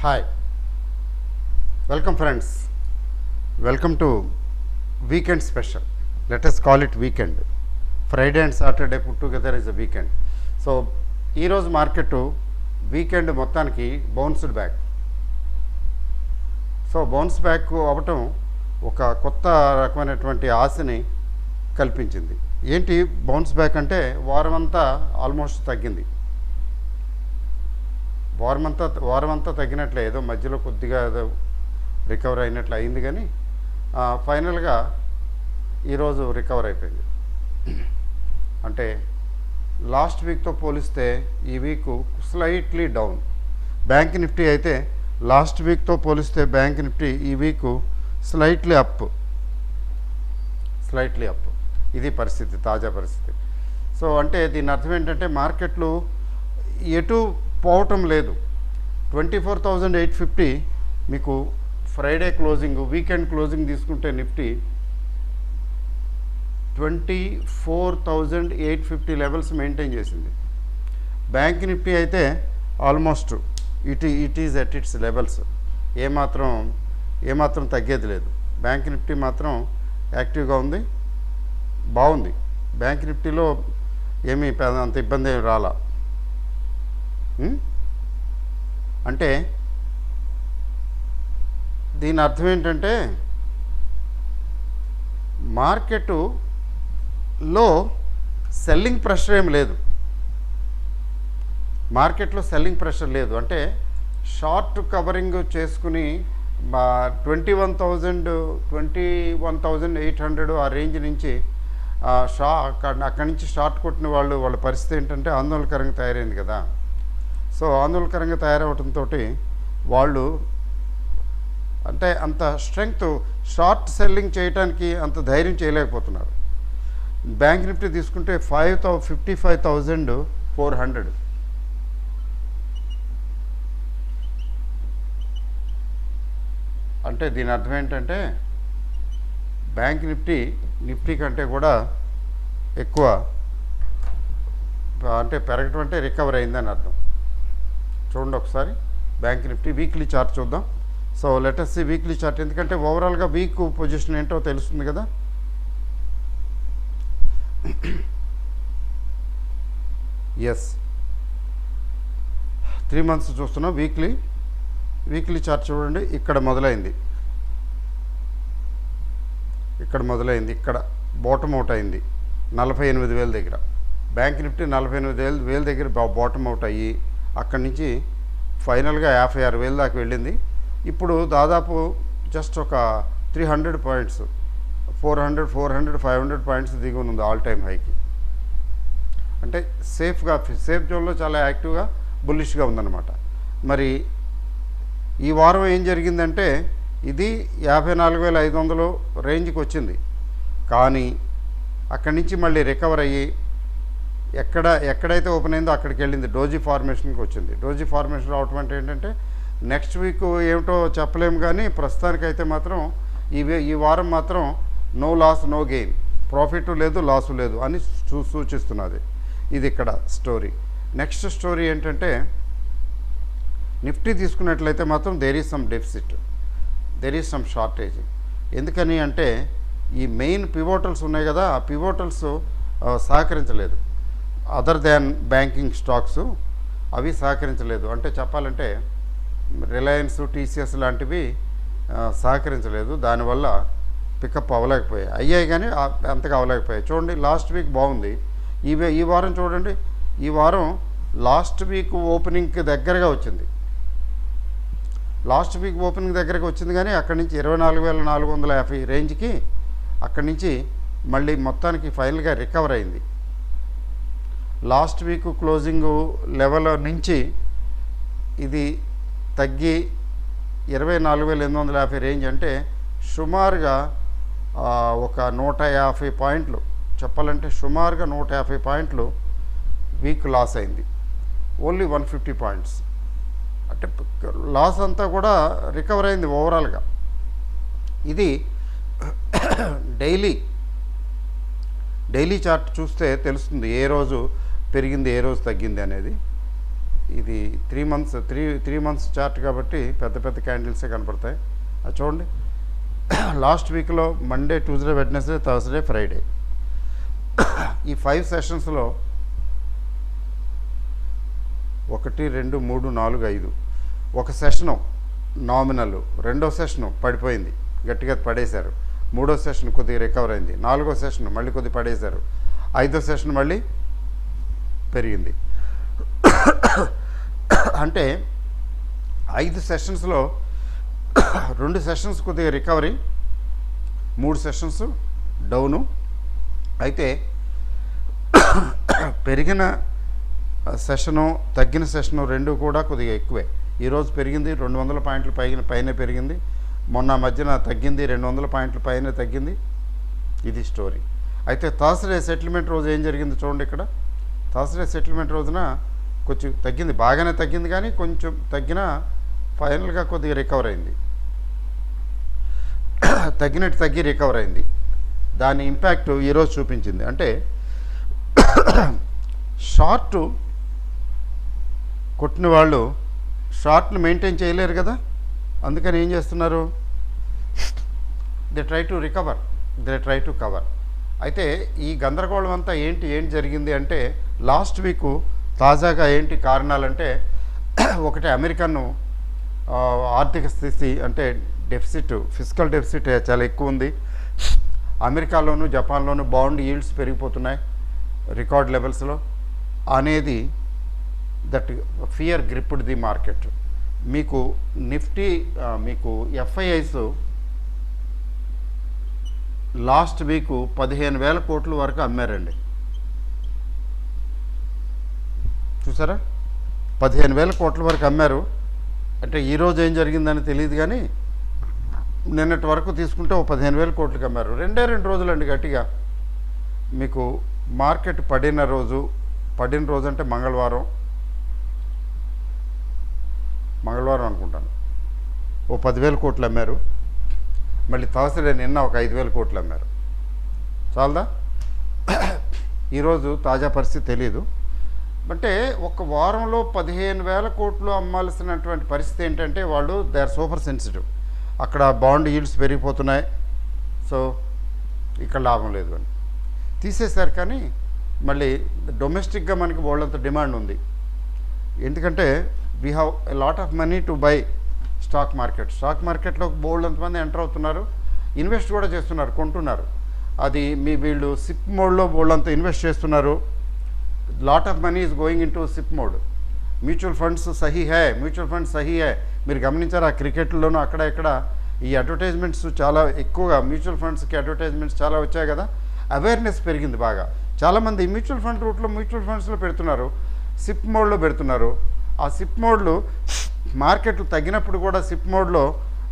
Hi, welcome friends. Welcome to weekend special. Let us call it weekend. Friday and Saturday put together is a weekend. So, ఈ రోజు market weekend మొత్తానికి bounced back. So bounce back అవ్వటం ఒక కొత్త రకమైనటువంటి ఆశని కల్పించింది. ఏంటి బౌన్స్ బ్యాక్ అంటే వారం అంతా ఆల్మోస్ట్ తగ్గింది. వారం అంతా తగ్గినట్లే, ఏదో మధ్యలో కొద్దిగా ఏదో రికవర్ అయినట్లు అయింది, కానీ ఫైనల్గా ఈరోజు రికవర్ అయిపోయింది. అంటే లాస్ట్ వీక్తో పోలిస్తే ఈ week slightly down. Bank Nifty అయితే లాస్ట్ వీక్తో పోలిస్తే బ్యాంక్ నిఫ్టీ ఈ వీక్ స్లైట్లీ అప్. ఇది పరిస్థితి, తాజా పరిస్థితి. సో అంటే దీని అర్థం ఏంటంటే మార్కెట్లు ఎటు పోవటం లేదు. 24,850 మీకు ఫ్రైడే క్లోజింగ్, వీకెండ్ క్లోజింగ్ తీసుకుంటే నిఫ్టీ 24,850 లెవెల్స్ మెయింటైన్ చేసింది. బ్యాంక్ నిఫ్టీ అయితే almost it is at its levels. ఏమాత్రం తగ్గేది లేదు. బ్యాంక్ నిఫ్టీ మాత్రం యాక్టివ్గా ఉంది, బాగుంది. బ్యాంక్ నిఫ్టీలో ఏమీ అంత ఇబ్బంది ఏమి రాలా. అంటే దీని అర్థం ఏంటంటే మార్కెట్లో సెల్లింగ్ ప్రెషర్ ఏం లేదు. మార్కెట్లో సెల్లింగ్ ప్రెషర్ లేదు. అంటే షార్ట్ కవరింగ్ చేసుకుని 21,800 ఆ రేంజ్ నుంచి అక్కడి నుంచి షార్ట్ కొట్టిన వాళ్ళ పరిస్థితి ఏంటంటే ఆందోళనకరంగా తయారైంది కదా. సో ఆందోళనకరంగా తయారవడంతో వాళ్ళు అంటే అంత స్ట్రెంగ్త్ షార్ట్ సెల్లింగ్ చేయడానికి అంత ధైర్యం చేయలేకపోతున్నారు. బ్యాంక్ నిఫ్టీ తీసుకుంటే 55,400. అంటే దీని అర్థం ఏంటంటే బ్యాంక్ నిఫ్టీ కంటే కూడా ఎక్కువ అంటే పెరగటం అంటే రికవర్ అయిందని అర్థం. చూడండి ఒకసారి బ్యాంక్ నిఫ్టీ వీక్లీ చార్ట్ చూద్దాం. So let us see weekly chart, ఎందుకంటే ఓవరాల్గా వీక్ పొజిషన్ ఏంటో తెలుస్తుంది కదా. ఎస్ 3 months చూస్తున్నాం. వీక్లీ చార్ట్ చూడండి. ఇక్కడ మొదలైంది, ఇక్కడ బాటమ్ అవుట్ అయింది 48,000 దగ్గర. బ్యాంక్ నిఫ్టీ 48,000 దగ్గర బాటమ్ అవుట్ అయ్యి అక్కడి నుంచి ఫైనల్గా 56,000 దాకా వెళ్ళింది. ఇప్పుడు దాదాపు జస్ట్ ఒక 300 పాయింట్స్, 400, 500 పాయింట్స్ దిగుని ఉంది ఆల్ టైమ్ హైకి. అంటే సేఫ్ జోన్లో చాలా యాక్టివ్గా బుల్లిష్గా ఉందన్నమాట. మరి ఈ వారం ఏం జరిగిందంటే ఇది 54,500 రేంజ్కి వచ్చింది, కానీ అక్కడి నుంచి మళ్ళీ రికవర్ అయ్యి ఎక్కడైతే ఓపెన్ అయిందో అక్కడికి వెళ్ళింది, డోజీ ఫార్మేషన్కి వచ్చింది. డోజీ ఫార్మేషన్ రావటం అంటే ఏంటంటే నెక్స్ట్ వీక్ ఏమిటో చెప్పలేము, కానీ ప్రస్తుతానికైతే మాత్రం ఈ వారం మాత్రం no loss no gain, profit లేదు లాసు లేదు అని సూచిస్తున్నది. ఇది ఇక్కడ స్టోరీ. నెక్స్ట్ స్టోరీ ఏంటంటే నిఫ్టీ తీసుకున్నట్లయితే మాత్రం there is some deficit, there is some shortage. ఎందుకని అంటే ఈ మెయిన్ పివోటల్స్ ఉన్నాయి కదా, ఆ పివోటల్స్ సహకరించలేదు. అదర్ దాన్ బ్యాంకింగ్ స్టాక్స్ అవి సహకరించలేదు. అంటే చెప్పాలంటే రిలయన్స్, టీసీఎస్ లాంటివి సహకరించలేదు. దానివల్ల పికప్ అయ్యాయి కానీ అంతగా అవ్వలేకపోయాయి. చూడండి లాస్ట్ వీక్ బాగుంది, ఈ వారం చూడండి, ఈ వారం లాస్ట్ వీక్ ఓపెనింగ్కి దగ్గరగా వచ్చింది. కానీ అక్కడి నుంచి 24,450 రేంజ్కి అక్కడి నుంచి మళ్ళీ మొత్తానికి ఫైనల్గా రికవర్ అయింది. లాస్ట్ వీక్ క్లోజింగ్ లెవెల్ నుంచి ఇది తగ్గి 24,850 రేంజ్, అంటే సుమారుగా ఒక 150 పాయింట్లు, చెప్పాలంటే సుమారుగా 150 పాయింట్లు వీక్ లాస్ అయింది. Only 150 points. అంటే లాస్ అంతా కూడా రికవర్ అయింది ఓవరాల్గా. ఇది డైలీ చార్ట్ చూస్తే తెలుస్తుంది ఏ రోజు పెరిగింది ఏ రోజు తగ్గింది అనేది. ఇది 3 మంత్స్ చార్ట్ కాబట్టి పెద్ద పెద్ద క్యాండిల్సే కనపడతాయి. అది చూడండి. లాస్ట్ వీక్లో Monday, Tuesday, Wednesday, Thursday, Friday ఈ 5 సెషన్స్లో 1 2 3 4 5 ఒక సెషను నామినల్, రెండో సెషను పడిపోయింది, గట్టిగా పడేశారు. మూడో సెషన్ కొద్దిగా రికవర్ అయింది. నాలుగో సెషన్ మళ్ళీ కొద్దిగా పడేశారు. ఐదో సెషన్ మళ్ళీ పెరిగింది. అంటే 5 సెషన్స్లో 2 సెషన్స్ కొద్దిగా రికవరీ, 3 సెషన్స్ డౌను. అయితే పెరిగిన సెషను తగ్గిన సెషను రెండు కూడా కొద్దిగా ఎక్కువే. ఈరోజు పెరిగింది 200 పాయింట్లు పైన పెరిగింది. మొన్న మధ్యన తగ్గింది 200 పాయింట్ల పైన తగ్గింది. ఇది స్టోరీ. అయితే థర్స్డే సెటిల్మెంట్ రోజు ఏం జరిగింది చూడండి. ఇక్కడ థర్స్డే సెటిల్మెంట్ రోజున కొంచెం తగ్గింది, బాగానే తగ్గింది, కానీ కొంచెం తగ్గిన ఫైనల్గా కొద్దిగా రికవర్ అయింది. తగ్గి రికవర్ అయింది. దాని ఇంపాక్ట్ ఈరోజు చూపించింది. అంటే షార్ట్ కొట్టిన వాళ్ళు షార్ట్ను మెయింటైన్ చేయలేరు కదా, అందుకని ఏం చేస్తున్నారు, దే ట్రై టు కవర్. అయితే ఈ గందరగోళం అంతా ఏంటి జరిగింది అంటే, లాస్ట్ వీకు తాజాగా ఏంటి కారణాలంటే, ఒకటి అమెరికన్ ఆర్థిక స్థితి అంటే ఫిజికల్ డెఫిసిట్ చాలా ఎక్కువ ఉంది. అమెరికాలోను జపాన్లోను బాండ్ ఈల్డ్స్ పెరిగిపోతున్నాయి రికార్డ్ లెవెల్స్లో అనేది. That fear gripped the market. మీకు నిఫ్టీ, మీకు ఎఫ్ఐఐస్ లాస్ట్ వీకు 15,000 కోట్ల వరకు అమ్మారండి. చూసారా, 15,000 కోట్ల వరకు అమ్మారు. అంటే ఈరోజు ఏం జరిగిందని తెలియదు, కానీ నిన్నటి వరకు తీసుకుంటే 15,000 కోట్లకి అమ్మారు. 2 రోజులండి గట్టిగా. మీకు మార్కెట్ పడిన రోజు అంటే మంగళవారం అనుకుంటాను, 10,000 కోట్లు అమ్మారు. మళ్ళీ థర్స్డే నిన్న 5,000 కోట్లు అమ్మారు. చాలదా? ఈరోజు తాజా పరిస్థితి తెలీదు. అంటే ఒక వారంలో 15,000 కోట్లు అమ్మాల్సినటువంటి పరిస్థితి ఏంటంటే, వాళ్ళు దే ఆర్ సూపర్ సెన్సిటివ్. అక్కడ బాండ్ ఈల్డ్స్ పెరిగిపోతున్నాయి, సో ఇక్కడ లాభం లేదు అని తీసేశారు. కానీ మళ్ళీ డొమెస్టిక్గా మనకి వాళ్ళంత డిమాండ్ ఉంది. ఎందుకంటే we have a lot of money to buy stock మార్కెట్లో బోల్డ్ అంతమంది ఎంటర్ అవుతున్నారు, ఇన్వెస్ట్ కూడా చేస్తున్నారు, కొంటున్నారు. అది వీళ్ళు సిప్ మోడ్లో బోల్డ్ అంతా ఇన్వెస్ట్ చేస్తున్నారు. Lot of money is going in to SIP mode. Mutual funds Sahih high. మీరు గమనించారు, ఆ క్రికెట్లోనూ అక్కడ ఇక్కడ ఈ అడ్వర్టైజ్మెంట్స్ చాలా ఎక్కువగా, మ్యూచువల్ ఫండ్స్కి అడ్వర్టైజ్మెంట్స్ చాలా వచ్చాయి కదా, అవేర్నెస్ పెరిగింది బాగా. చాలామంది మ్యూచువల్ ఫండ్స్లో పెడుతున్నారు, సిప్ మోడ్లో పెడుతున్నారు. ఆ సిప్ మోడ్లు మార్కెట్లు తగ్గినప్పుడు కూడా సిప్ మోడ్లో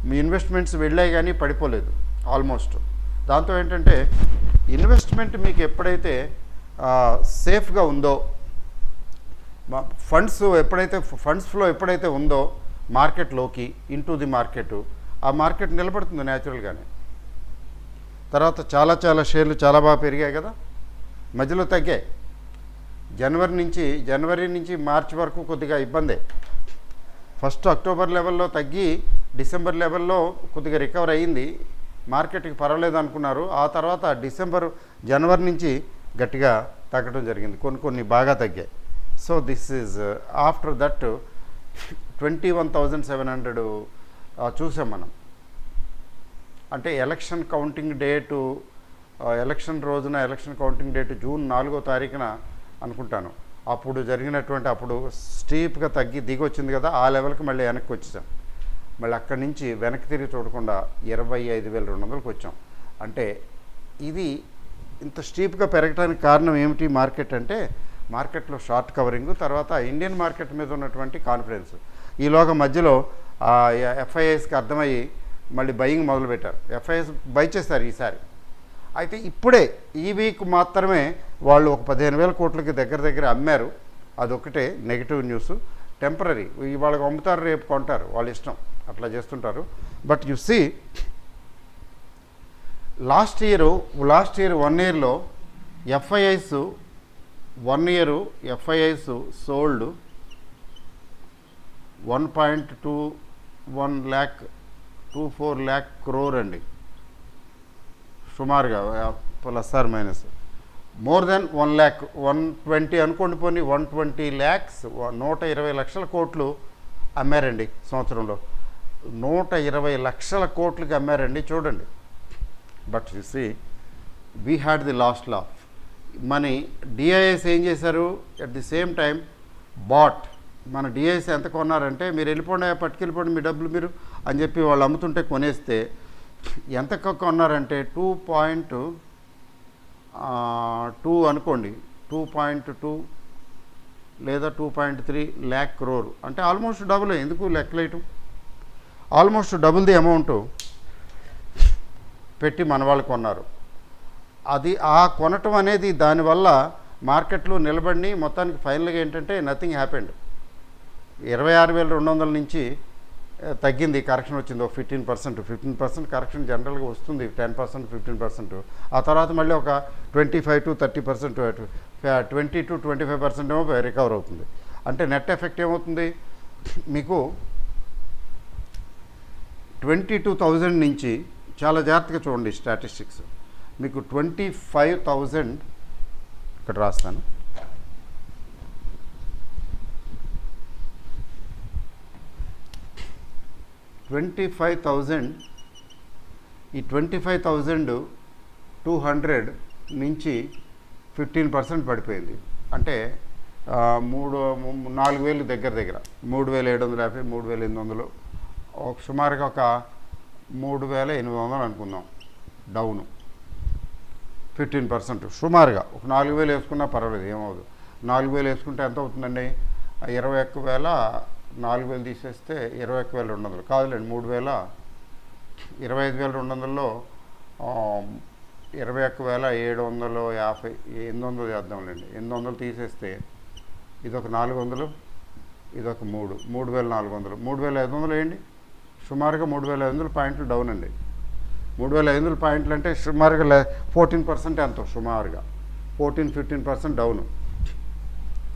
మీ ఇన్వెస్ట్మెంట్స్ వెళ్ళాయి, కానీ పడిపోలేదు ఆల్మోస్ట్. దాంతో ఏంటంటే ఇన్వెస్ట్మెంట్ మీకు ఎప్పుడైతే సేఫ్గా ఉందో, ఫండ్స్ ఫ్లో ఎప్పుడైతే ఉందో మార్కెట్లోకి, ఇంటూ ది మార్కెట్, ఆ మార్కెట్ నిలబడుతుంది న్యాచురల్గానే. తర్వాత చాలా షేర్లు చాలా బాగా పెరిగాయి కదా, మధ్యలో తగ్గాయి. జనవరి నుంచి మార్చి వరకు కొద్దిగా ఇబ్బందే. ఫస్ట్ అక్టోబర్ లెవెల్లో తగ్గి డిసెంబర్ లెవెల్లో కొద్దిగా రికవర్ అయ్యింది, మార్కెట్కి పర్వాలేదు అనుకున్నారు. ఆ తర్వాత జనవరి నుంచి గట్టిగా తగ్గడం జరిగింది, కొన్ని బాగా తగ్గాయి. So this is after that 21,700 చూసాం మనం. అంటే election counting date election counting date June 4వ తారీఖున అనుకుంటాను. అప్పుడు అప్పుడు స్టీప్గా దిగి వచ్చింది కదా, ఆ లెవెల్కి మళ్ళీ వెనక్కి వచ్చేసాం. మళ్ళీ అక్కడి నుంచి వెనక్కి తిరిగి చూడకుండా 25,200కి వచ్చాం. అంటే ఇది ఇంత స్టీప్గా పెరగడానికి కారణం ఏమిటి మార్కెట్ అంటే, మార్కెట్లో షార్ట్ కవరింగ్, తర్వాత ఇండియన్ మార్కెట్ మీద ఉన్నటువంటి కాన్ఫిడెన్స్. ఈలోగా మధ్యలో ఎఫ్ఐఐస్కి అర్థమయ్యి మళ్ళీ బయింగ్ మొదలుపెట్టారు. ఎఫ్ఐఐస్ బై చేశారు ఈసారి. అయితే ఇప్పుడే ఈ వీక్ మాత్రమే వాళ్ళు ఒక 15,000 కోట్లకి దగ్గర అమ్మారు. అదొకటే నెగిటివ్ న్యూస్. టెంపరీ, ఇవాళ అమ్ముతారు రేపు కొంటారు, వాళ్ళ ఇష్టం, అట్లా చేస్తుంటారు. But you see last year 1 ఇయర్లో FIIs 1 year FIIs sold 1.24 lakh crore అండి సుమారుగా, plus or minus. More than 1 lakh 120 అనుకోండి, పోనీ 120 lakhs 120 లక్షల కోట్లు అమ్మారండి సంవత్సరంలో. 120 లక్షల కోట్లకి అమ్మారండి, చూడండి. But you see we had the last laugh money. DIIs ఏం చేశారు, at the same time bought. మన డిఐఎస్ ఎంత కొన్నారంటే, మీరు వెళ్ళిపోండి, పట్టుకెళ్ళిపోండి మీ డబ్బులు మీరు అని చెప్పి వాళ్ళు అమ్ముతుంటే కొనేస్తే ఎంత కొన్నారంటే 2.2 అనుకోండి, 2.2 లేదా 2.3 lakh crore, అంటే ఆల్మోస్ట్ డబుల్. ఎందుకు లెక్కలేయటం, ఆల్మోస్ట్ డబుల్ ది అమౌంట్ పెట్టి మన వాళ్ళు కొన్నారు. అది ఆ కొనటం అనేది దానివల్ల మార్కెట్లో నిలబడి మొత్తానికి ఫైనల్గా ఏంటంటే నథింగ్ హ్యాపెండ్. 26,200 నుంచి తగ్గింది, కరెక్షన్ వచ్చింది ఒక 15% కరెక్షన్ జనరల్గా వస్తుంది, 10% 15%. ఆ తర్వాత మళ్ళీ ఒక 25 to 30%, 20 to 25% ఏమో రికవర్ అవుతుంది. అంటే నెట్ ఎఫెక్ట్ ఏమవుతుంది మీకు, 22,000 నుంచి, చాలా జాగ్రత్తగా చూడండి స్టాటిస్టిక్స్, మీకు 25,000 ఇక్కడ రాస్తాను. ఈ 25,200 నుంచి 15% పడిపోయింది. అంటే 4,000 దగ్గర 3,750, 3,800, సుమారుగా ఒక 3,800 అనుకుందాం డౌను. 15% సుమారుగా. ఒక 4,000 వేసుకున్నా పర్వాలేదు, ఏమవుదు. 4,000 వేసుకుంటే ఎంత అవుతుందండి, 21,000 తీసేస్తే 21,200 కాదులేండి, 25,200లో 21,750, 800 చేద్దాంలేండి. 800 తీసేస్తే ఇదొక 400, ఇదొక 3,400, 3,500 వేయండి. సుమారుగా 3,500 పాయింట్లు డౌన్ అండి. 3,500 పాయింట్లు అంటే సుమారుగా 14% ఎంతో, సుమారుగా 14-15% డౌను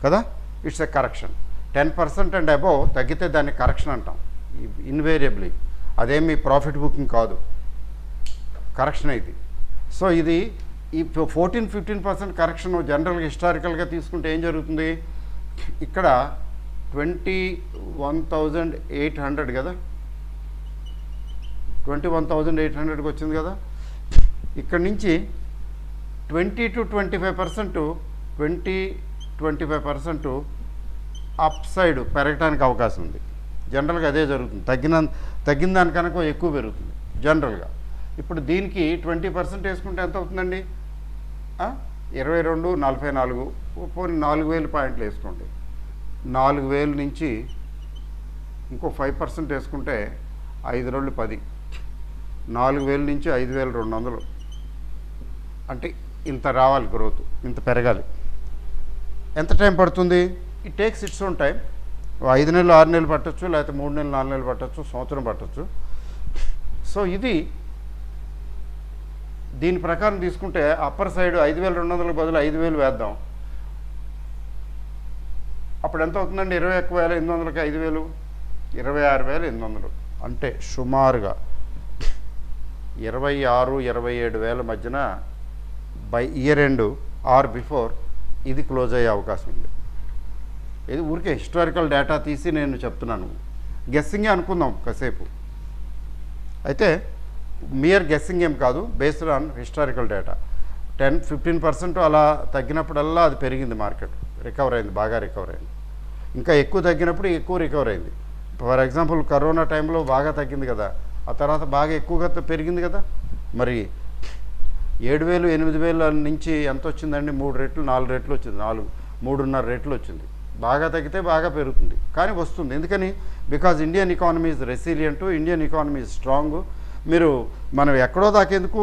కదా. It's a correction. 10% and above తగ్గితే దాన్ని కరెక్షన్ అంటాం ఇన్వేరియబ్లీ. అదేమి ప్రాఫిట్ బుకింగ్ కాదు, కరెక్షన్ అయితే. సో ఇది ఈ 14-15% కరెక్షన్ జనరల్గా హిస్టారికల్గా తీసుకుంటే ఏం జరుగుతుంది, ఇక్కడ 21,800 కదా, 21,800కి వచ్చింది కదా. ఇక్కడ నుంచి 20 to 25%, 20-25% అప్ సైడ్ పెరగడానికి అవకాశం ఉంది. జనరల్గా అదే జరుగుతుంది, తగ్గిన దానికనుక ఎక్కువ పెరుగుతుంది జనరల్గా. ఇప్పుడు దీనికి 20% వేసుకుంటే ఎంత అవుతుందండి, 22,44, పోనీ 4,000 పాయింట్లు వేసుకోండి. 4,000 నుంచి ఇంకో 5% వేసుకుంటే 5 రోజులు 10, 4,000 నుంచి 5,200. అంటే ఇంత రావాలి గ్రోత్, ఇంత పెరగాలి. ఎంత టైం పడుతుంది, it takes its own time. 5 నెలలు 6 నెలలు పట్టచ్చు, లేకపోతే 3 నెలలు 4 నెలలు పట్టచ్చు, సంవత్సరం పట్టచ్చు. సో ఇది దీని ప్రకారం తీసుకుంటే అప్పర్ సైడ్ 5,200 బదులు 5,000 వేద్దాం. అప్పుడు ఎంత అవుతుందండి, 21,800కి 5,000 26,800. అంటే సుమారుగా 26,000-27,000 మధ్యన by year end are before ఇది క్లోజ్ అయ్యే అవకాశం ఉంది. ఇది ఊరికే హిస్టారికల్ డేటా తీసి నేను చెప్తున్నాను, గెస్సింగే అనుకుందాం కాసేపు. అయితే మియర్ గెస్సింగ్ ఏం కాదు, బేస్డ్ ఆన్ హిస్టారికల్ డేటా. 10-15% అలా తగ్గినప్పుడల్లా అది పెరిగింది, మార్కెట్ రికవర్ అయింది, బాగా రికవర్ అయింది. ఇంకా ఎక్కువ తగ్గినప్పుడు ఎక్కువ రికవర్ అయింది. ఫర్ ఎగ్జాంపుల్ కరోనా టైంలో బాగా తగ్గింది కదా, ఆ తర్వాత బాగా ఎక్కువగా పెరిగింది కదా. మరి 7,000 8,000 నుంచి ఎంత వచ్చిందండి, 3 రెట్లు 4 రెట్లు వచ్చింది, 3.5 రెట్లు వచ్చింది. బాగా తగ్గితే బాగా పెరుగుతుంది, కానీ వస్తుంది. ఎందుకని, because Indian economy is resilient, Indian economy is strong. మీరు మనం ఎక్కడో దాకేందుకు,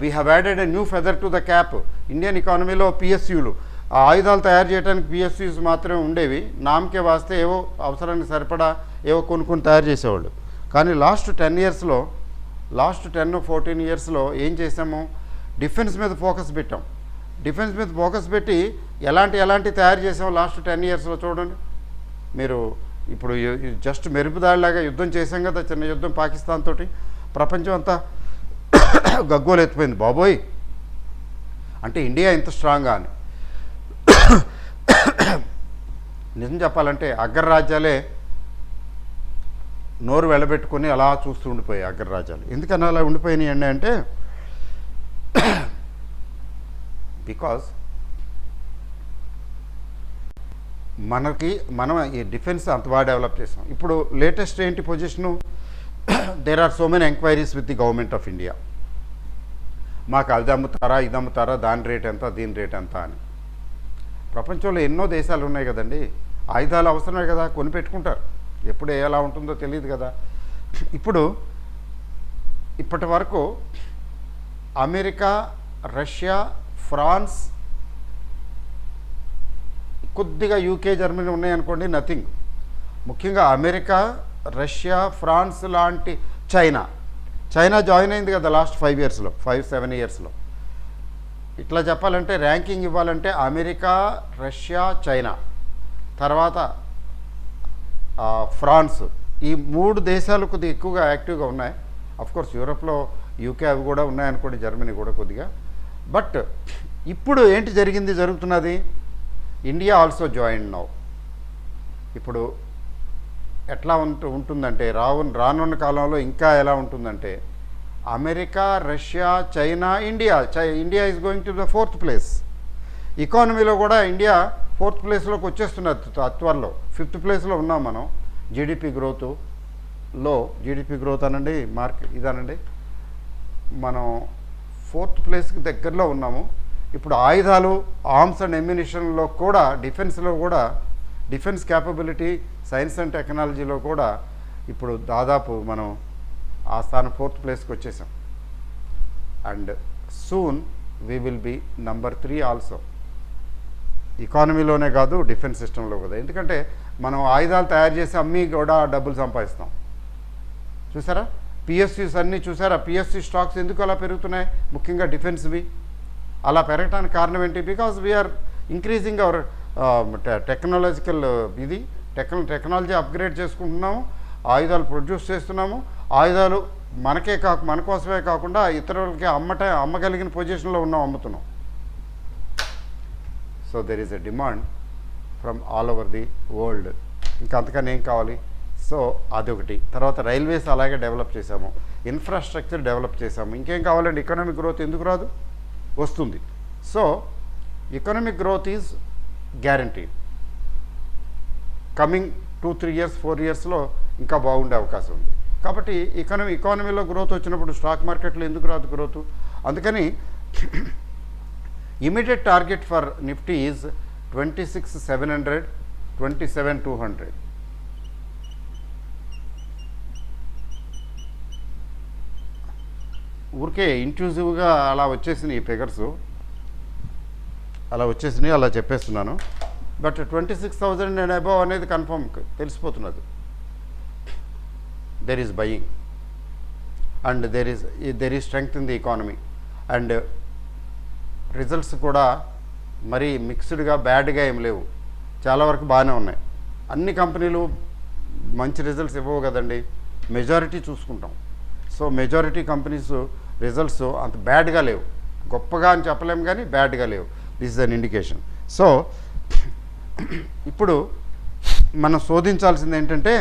we have added a new feather to the cap. Indian ఎకానమీలో పిఎస్యూలు, ఆ ఆయుధాలు తయారు చేయడానికి పిఎస్యూస్ మాత్రమే ఉండేవి. నామకే వాస్తే ఏవో అవసరానికి సరిపడా ఏవో కొన్ని తయారు చేసేవాళ్ళు. కానీ లాస్ట్ 10-14 ఇయర్స్లో ఏం చేసాము, డిఫెన్స్ మీద ఫోకస్ పెట్టాం. డిఫెన్స్ మీద ఫోకస్ పెట్టి ఎలాంటి తయారు చేసాము లాస్ట్ 10 ఇయర్స్లో చూడండి. మీరు ఇప్పుడు జస్ట్ మెరుపుదాడిలాగా యుద్ధం చేశాం కదా, చిన్న యుద్ధం పాకిస్తాన్ తోటి, ప్రపంచం అంతా గగ్గోలు ఎత్తిపోయింది, బాబోయ్ అంటే ఇండియా ఇంత స్ట్రాంగ్గా అని. నిజం చెప్పాలంటే అగ్రరాజ్యాలే నోరు వెళ్ళబెట్టుకొని అలా చూస్తూ ఉండిపోయాయి అగ్రరాజ్యాలు. ఎందుకని అలా ఉండిపోయినాయి అంటే బికాజ్ మనం ఈ డిఫెన్స్ అంత బాగా డెవలప్ చేసాం. ఇప్పుడు లేటెస్ట్ ఏంటి position, there are so many enquiries with the government of India. మాకు అది అమ్ముతారా, ఇది అమ్ముతారా, దాని రేట్ ఎంత, దీని రేట్ ఎంత అని. ప్రపంచంలో ఎన్నో దేశాలు ఉన్నాయి కదండి, ఆయుధాలు అవసరమే కదా, కొనిపెట్టుకుంటారు. ఎప్పుడు ఎలా ఉంటుందో తెలియదు కదా. ఇప్పటి వరకు అమెరికా, రష్యా, ఫ్రాన్స్, కొద్దిగా యూకే, జర్మనీ ఉన్నాయనుకోండి, నథింగ్. ముఖ్యంగా అమెరికా, రష్యా, ఫ్రాన్స్ లాంటి చైనా జాయిన్ అయింది కదా లాస్ట్ 5-7 ఇయర్స్లో. ఇట్లా చెప్పాలంటే ర్యాంకింగ్ ఇవ్వాలంటే అమెరికా, రష్యా, చైనా, తర్వాత ఫ్రాన్స్, ఈ 3 దేశాలు కొద్దిగా ఎక్కువగా యాక్టివ్గా ఉన్నాయి. అఫ్కోర్స్ యూరోప్లో యూకే అవి కూడా ఉన్నాయనుకోండి, జర్మనీ కూడా కొద్దిగా. బట్ ఇప్పుడు ఏంటి జరుగుతున్నది, ఇండియా ఆల్సో జాయిన్ నౌ. ఇప్పుడు ఎట్లా ఉంటుందంటే రానున్న కాలంలో ఇంకా ఎలా ఉంటుందంటే America, Russia, China, India is going to the 4th place. ఎకానమీలో కూడా ఇండియా 4th ప్లేస్లోకి వచ్చేస్తున్నది త్వరలో. 5th ప్లేస్లో ఉన్నాం మనం. జీడిపి గ్రోత్ అనండి, ఇదనండి, మనం 4th ప్లేస్కి దగ్గరలో ఉన్నాము. ఇప్పుడు ఆయుధాలు, ఆర్మ్స్ అండ్ ఎమ్యునిషన్లో కూడా, డిఫెన్స్లో కూడా, డిఫెన్స్ క్యాపబిలిటీ, సైన్స్ అండ్ టెక్నాలజీలో కూడా ఇప్పుడు దాదాపు మనం ఆ స్థానం 4th ప్లేస్కి వచ్చేసాం. And soon we will be number 3 also. ఎకానమీలోనే కాదు, డిఫెన్స్ సిస్టంలో కూడా. ఎందుకంటే మనం ఆయుధాలు తయారు చేసి అమ్మి కూడా డబ్బులు సంపాదిస్తాం. చూసారా పిఎస్యూస్ అన్నీ, చూసారా పిఎస్యూ స్టాక్స్ ఎందుకు అలా పెరుగుతున్నాయి, ముఖ్యంగా డిఫెన్స్వి. అలా పెరగడానికి కారణం ఏంటి, because we are increasing our technological technology upgrade చేసుకుంటున్నాము, ఆయుధాలు ప్రొడ్యూస్ చేస్తున్నాము. ఆయుధాలు మన కోసమే కాకుండా ఇతరులకి అమ్మగలిగిన పొజిషన్లో అమ్ముతున్నాం. So there is a demand from all over the world. ఇంకా అంతకన్నా ఏం కావాలి. సో అదొకటి. తర్వాత రైల్వేస్ అలాగే డెవలప్ చేసాము, ఇన్ఫ్రాస్ట్రక్చర్ డెవలప్ చేసాము. ఇంకేం కావాలండి, ఎకనామిక్ గ్రోత్ ఎందుకు రాదు, వస్తుంది. So economic growth is guaranteed. Coming 2-3 years 4 ఇయర్స్లో ఇంకా బాగుండే అవకాశం ఉంది. కాబట్టి ఎకానమీలో గ్రోత్ వచ్చినప్పుడు స్టాక్ మార్కెట్లో ఎందుకు రాదు గ్రోత్. అందుకని immediate target for Nifty is 26,700, 27,200. ఊరికే ఇంట్యూజివ్గా అలా వచ్చేసినాయి ఈ ఫిగర్స్, అలా చెప్పేస్తున్నాను. బట్ 26,000 అండ్ అబవ్ అనేది కన్ఫర్మ్ తెలిసిపోతున్నది. There is buying and there is strength in the economy. And results కూడా మరీ మిక్స్డ్గా, బ్యాడ్గా ఏం లేవు, చాలా వరకు బాగానే ఉన్నాయి. అన్ని కంపెనీలు మంచి రిజల్ట్స్ ఇవ్వవు కదండి, మెజారిటీ చూసుకుంటాం. సో మెజారిటీ కంపెనీస్ రిజల్ట్స్ అంత బ్యాడ్గా లేవు, గొప్పగా అని చెప్పలేము కానీ బ్యాడ్గా లేవు. This is an indication. So ఇప్పుడు మనం శోధించాల్సింది ఏంటంటే,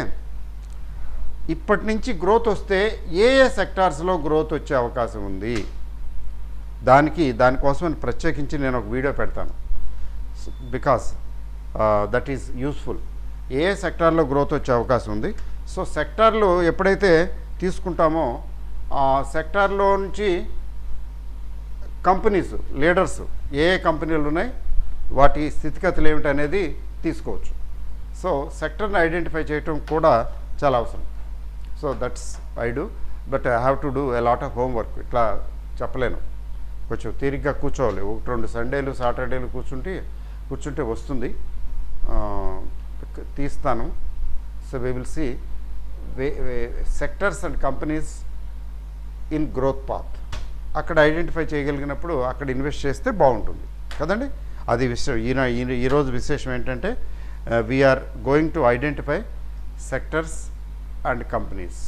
ఇప్పటి నుంచి గ్రోత్ వస్తే ఏ సెక్టార్స్లో గ్రోత్ వచ్చే అవకాశం ఉంది, దానికోసం ప్రత్యేకించి నేను ఒక వీడియో పెడతాను. Because that is useful. ఏ సెక్టార్లో గ్రోత్ వచ్చే అవకాశం ఉంది. సో సెక్టార్లు ఎప్పుడైతే తీసుకుంటామో ఆ సెక్టార్లో నుంచి కంపెనీస్, లీడర్స్, ఏ కంపెనీలు ఉన్నాయి, వాటి స్థితిగతులు ఏమిటి అనేది తీసుకోవచ్చు. సో సెక్టర్ని ఐడెంటిఫై చేయటం కూడా చాలా అవసరం. So that's I do, but I have to do a lot of homework. ఇట్లా చెప్పలేను, కొంచెం తీరిగ్గా కూర్చోవాలి. 1-2 సండేలు, సాటర్డేలు కూర్చుంటే వస్తుంది, తీస్తాను. So we will see sectors and companies in growth path. అక్కడ ఐడెంటిఫై చేయగలిగినప్పుడు అక్కడ ఇన్వెస్ట్ చేస్తే బాగుంటుంది కదండి. అది ఈరోజు విశేషం ఏంటంటే we are going to identify sectors and companies.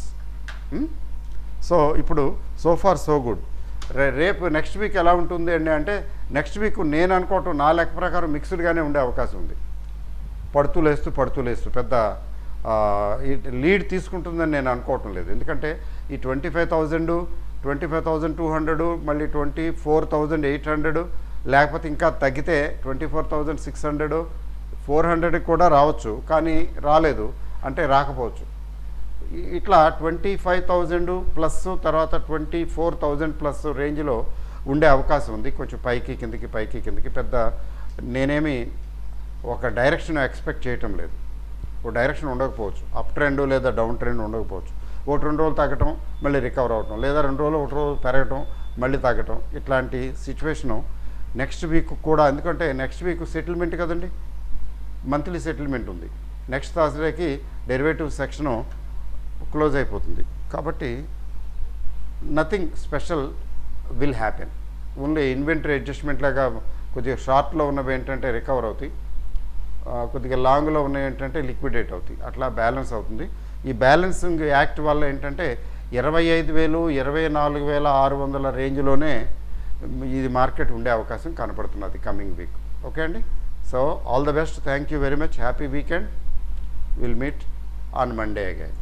So ఇప్పుడు సో ఫార్ సో గుడ్. రేపు నెక్స్ట్ వీక్ ఎలా ఉంటుంది అండి అంటే, నెక్స్ట్ వీక్ నేను అనుకోవటం నా లెక్క ప్రకారం మిక్స్డ్గానే ఉండే అవకాశం ఉంది. పడుతూ లేస్తూ పెద్ద లీడ్ తీసుకుంటుందని నేను అనుకోవటం లేదు. ఎందుకంటే ఈ 25,000, 25,200, మళ్ళీ 24,800, లేకపోతే ఇంకా తగ్గితే 24,600, 400 కూడా రావచ్చు. కానీ రాలేదు అంటే రాకపోవచ్చు. ఇట్లా 25,000 ప్లస్ తర్వాత 24,000 ప్లస్ రేంజ్లో ఉండే అవకాశం ఉంది. కొంచెం పైకి కిందకి పెద్ద నేనేమి ఒక డైరెక్షన్ ఎక్స్పెక్ట్ చేయటం లేదు. ఒక డైరెక్షన్ ఉండకపోవచ్చు, అప్ ట్రెండ్ లేదా డౌన్ ట్రెండ్ ఉండకపోవచ్చు. 1-2 రోజులు తగ్గటం మళ్ళీ రికవర్ అవటం, లేదా 2 రోజులు 1 రోజు పెరగటం మళ్ళీ తగ్గటం, ఇట్లాంటి సిచ్యువేషను నెక్స్ట్ వీక్ కూడా. ఎందుకంటే నెక్స్ట్ వీక్ సెటిల్మెంట్ కదండి, మంత్లీ సెటిల్మెంట్ ఉంది. నెక్స్ట్ థర్స్డేకి డెరివేటివ్ సెక్షను క్లోజ్ అయిపోతుంది. కాబట్టి nothing special will happen. Only inventory adjustment లాగా కొద్దిగా షార్ట్లో ఉన్నవి ఏంటంటే రికవర్ అవుతాయి, కొద్దిగా లాంగ్లో ఉన్నవి ఏంటంటే లిక్విడేట్ అవుతాయి. అట్లా బ్యాలెన్స్ అవుతుంది. ఈ బ్యాలెన్సింగ్ యాక్ట్ వల్ల ఏంటంటే 25,000, 24,600 రేంజ్లోనే ఇది మార్కెట్ ఉండే అవకాశం కనపడుతున్నది కమింగ్ వీక్. ఓకే అండి. So all the best. Thank you very much. Happy weekend. Will meet on Monday again.